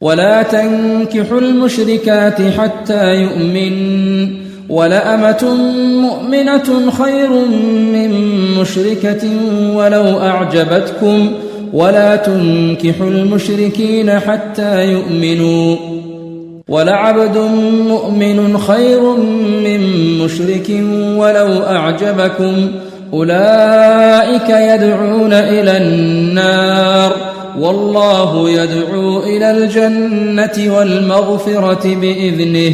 ولا تنكحوا المشركات حتى يؤمن ولأمة مؤمنة خير من مشركة ولو أعجبتكم ولا تنكحوا المشركين حتى يؤمنوا ولعبد مؤمن خير من مشرك ولو أعجبكم أولئك يدعون إلى النار والله يدعو إلى الجنة والمغفرة بإذنه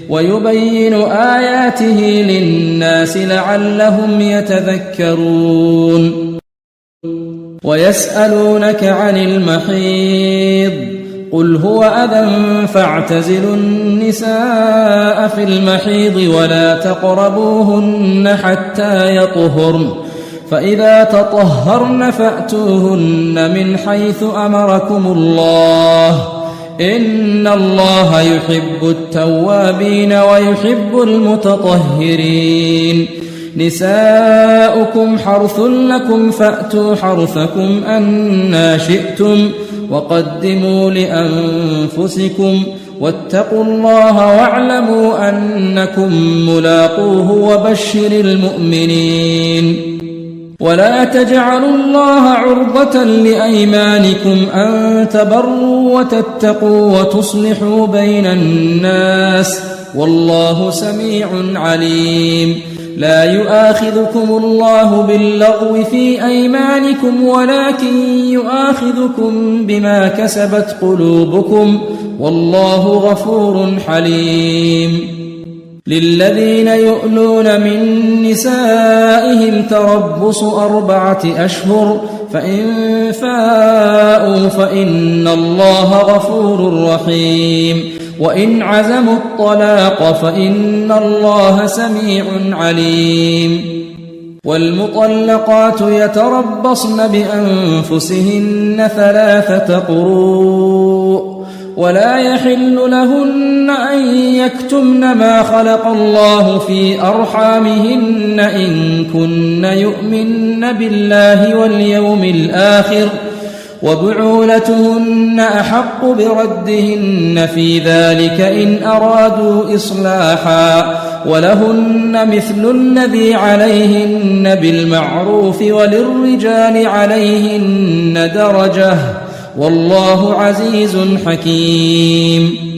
ويبين آياته للناس لعلهم يتذكرون ويسألونك عن المحيض قل هو أذى فاعتزلوا النساء في المحيض ولا تقربوهن حتى يطهرن فإذا تطهرن فأتوهن من حيث أمركم الله إن الله يحب التوابين ويحب المتطهرين نساؤكم حرث لكم فأتوا حرثكم أنى شئتم وقدموا لأنفسكم واتقوا الله واعلموا أنكم ملاقوه وبشر المؤمنين ولا تجعلوا الله عرضة لأيمانكم أن تبروا وتتقوا وتصلحوا بين الناس والله سميع عليم لا يؤاخذكم الله باللغو في أيمانكم ولكن يؤاخذكم بما كسبت قلوبكم والله غفور حليم للذين يؤلون من نسائهم تربص 4 أشهر فإن فاءوا فإن الله غفور رحيم وإن عزموا الطلاق فإن الله سميع عليم والمطلقات يتربصن بأنفسهن 3 قروء ولا يحل لهن أن يكتمن ما خلق الله في أرحامهن إن كن يؤمن بالله واليوم الآخر وبعولتهن أحق بردهن في ذلك إن أرادوا إصلاحا ولهن مثل الذي عليهن بالمعروف وللرجال عليهن درجة والله عزيز حكيم